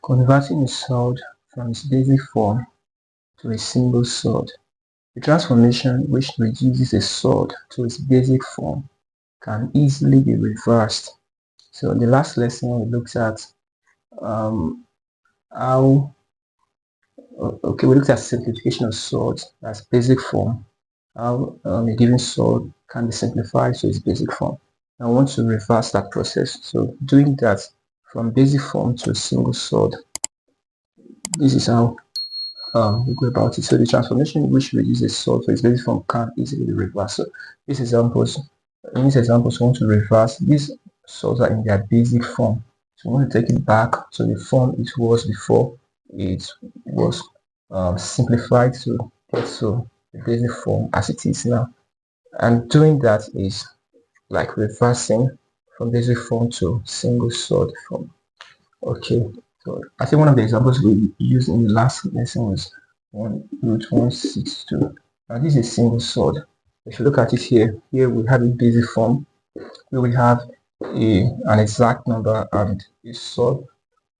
Converting a SURD from its basic form to a single SURD. The transformation which reduces a SURD to its basic form can easily be reversed. So in the last lesson we looked at we looked at simplification of SURDs as basic form, how a given SURD can be simplified to its basic form. I want to reverse that process. So doing that from basic form to a single SURD, this is how we go about it. So the transformation which reduces a SURD to its basic form can easily be reversed. So in these examples, we want to reverse these SURDs are in their basic form. So we want to take it back to the form it was before it was simplified to get to the basic form as it is now. And doing that is like reversing from basic form to single SURD form. Okay, so I think one of the examples we used in the last lesson was √162. Now this is single SURD. If you look at it here we have a basic form. Here we have an exact number and a SURD,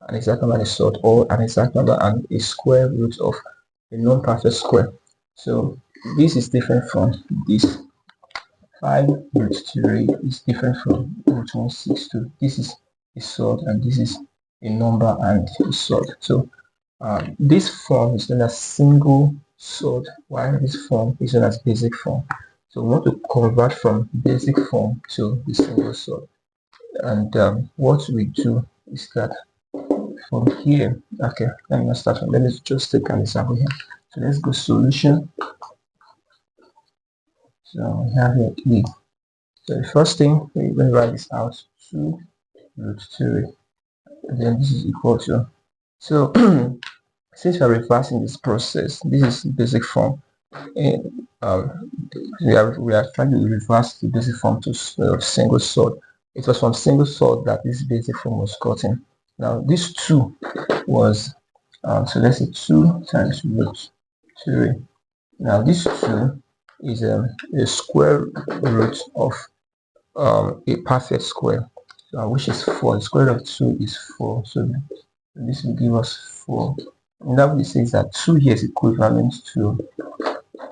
an exact number and a SURD, or an exact number and a square root of a non-perfect square. So this is different from this. 5√3 is different from √162. This is a SURD and this is a number and a SURD. So this form is known as single SURD, while this form is known as basic form. So we want to convert from basic form to the single SURD. And what we do is that from here, okay, let me start from, let me just take an example here. So let's go solution. So we have here E. So the first thing we're going to write this out, 2√3. Then this is equal to, so since we are reversing this process, this is basic form, and we are trying to reverse the basic form to single SURD. It was from single SURD that this basic form was gotten. Now this 2 was so let's say 2 times √3. Now this 2 is a square root of a perfect square, which is 4. The square root of 2 is 4, so this will give us 4. And that will say that 2 here is equivalent to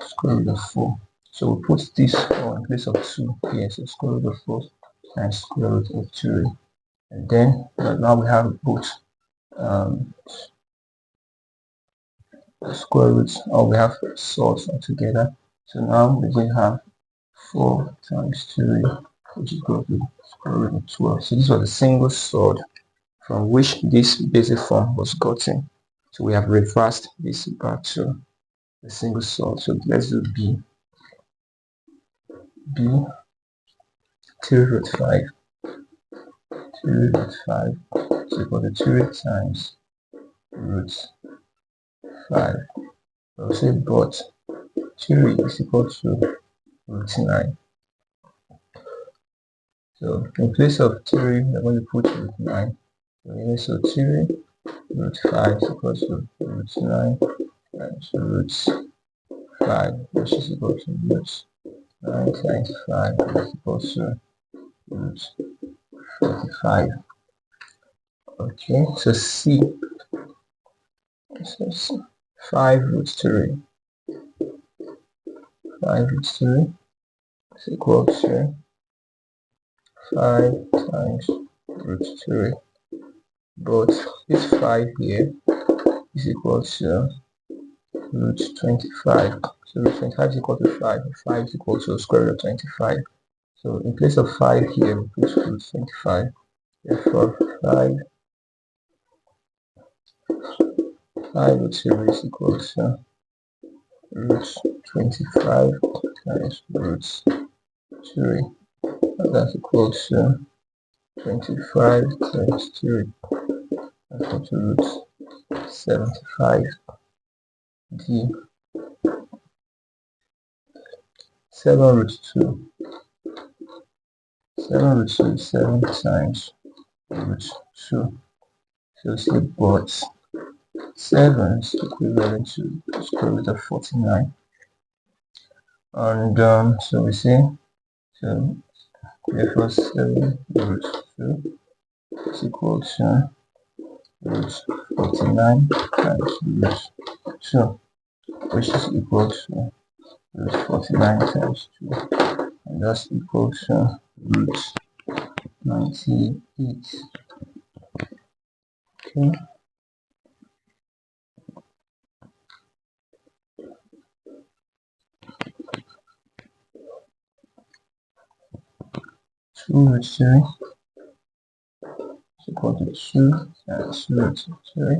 square root of 4. So we put this 4 in place of 2 here, so square root of 4 times square root of 3. And then now we have both square roots, or we have SURDs altogether. So now we're going to have 4 times 3, which is equal to square root of 12. So this was a single SURD from which this basic form was gotten. So we have reversed this back to the single SURD. So let's do B. 3√5. 3√5 is equal to 3 times √5. We'll say but 3 is equal to √9. So in place of 3, we're going to put √9. So 3√5 is equal to √9 times √5, which is equal to √9 times 5 is equal to √45. Okay, so C. So 5√3. 5√3 is equal to 5 times √3. But this 5 here is equal to √25. So √25 is equal to 5. 5 is equal to square root of 25. So in place of 5 here, we put √25. Therefore, 5√3 is equal to √25 times √3. And that's equal to 25 times 3. That's equal to √75. D. 7√2. 7√2 is 7 times √2. So say but 7 is equivalent to the square root of 49. And so we say, so therefore 7√2 is equal to root 49 times root 2, which is equal to root 49 times 2, and that's equal to root 98. Okay. Two root 3 is equal to 2 times root 3.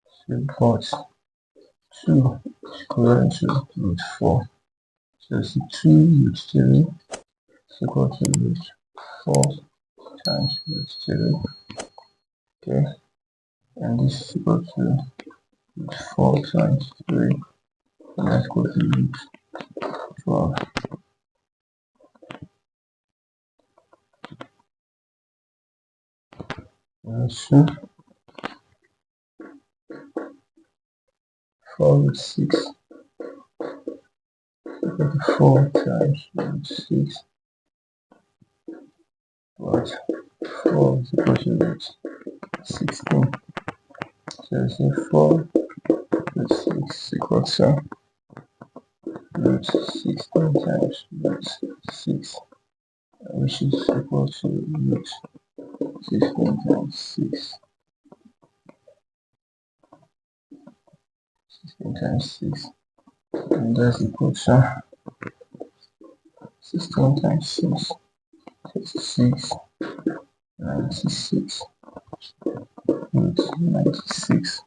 So we got 2 squared to root 4. So it's 2 root 3 is equal to root 4 times root 3. Okay. And this is equal to root 4 times 3. And that's equal to root 12. So 4 root 6 equal to 4 times root 6. But 4 is equal to root 16. So say 4 root 6 equal to root 16 times root 6, which is equal to root 16 times 6. 16 times 6. And that's equal to 16 times 6. 36. 96. Root 96.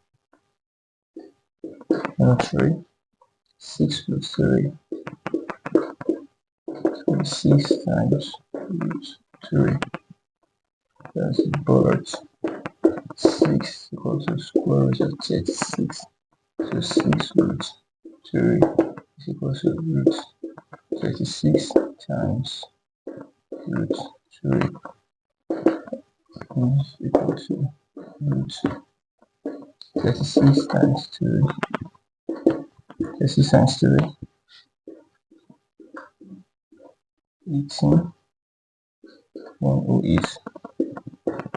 And 3. 6 root 3. 26 times root 3. That's equal to 6 equal to square root of 36. So 6 root 3 is equal to root 36 times root 3 is equal to root 36 times 3. 36 times 3. 18. 108.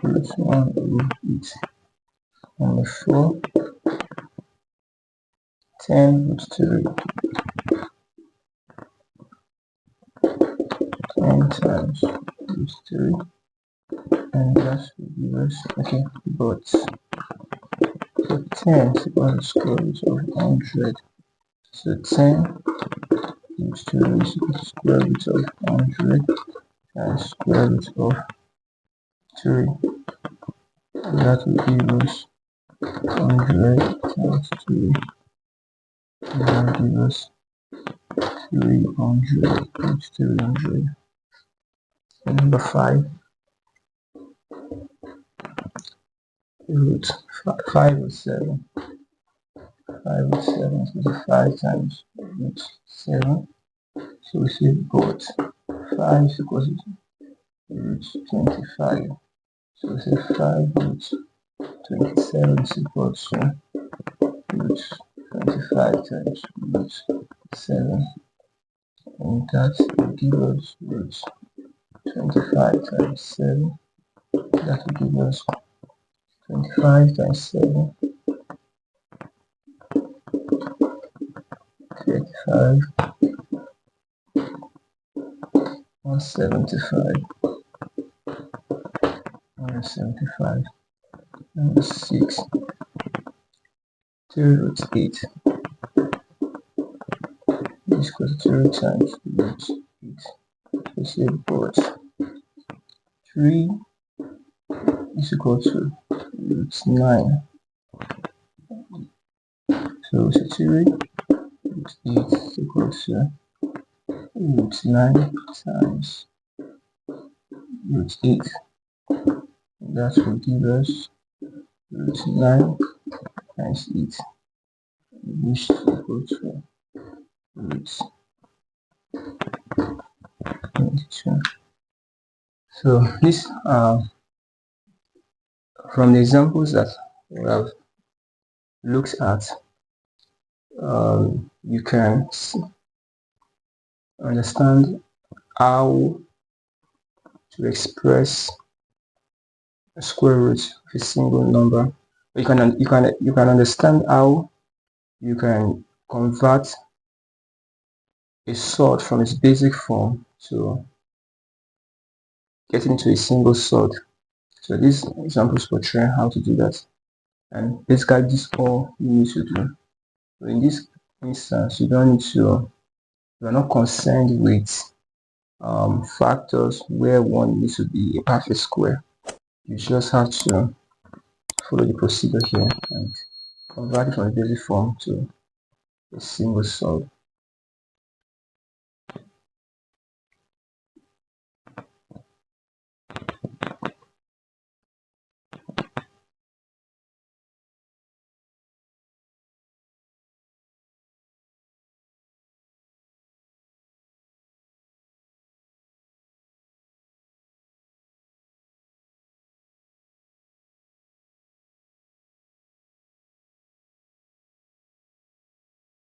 Root 108. Number 4. 10 root 3. 10 times root 3. And that will give us, okay, but so 10 is equal to square root of 100. So 10 root 3 is equal to square root of 100 and square root of 3. And that will give us 100 times 3. And that will give us 300 root 300. And number 5. Root 5 root 7. 5 root 7 is equal to 5 times root 7. So we say both 5 is equal to root 25. So we say 5 root 27 is equal to root 25 times root 7. And that will give us root 25 times 7. That will give us 25 times 7. 35. 175. 175. Number 6. 3 root 8 is equal to 3 times root 8. So say both 3 is equal to root 9. So we say 3 root 8 is equal to root 9 times root 8. And that will give us root 9 times 8, which is equal to root 22. So this from the examples that we have looked at, you can understand how to express a square root of a single number you can understand how you can convert a surd from its basic form to get into a single surd. So these examples portray how to do that, and basically this is all you need to do. So in this instance, you don't need to, you are not concerned with factors where one needs to be a perfect square. You just have to follow the procedure here and convert it from the basic form to a single surd.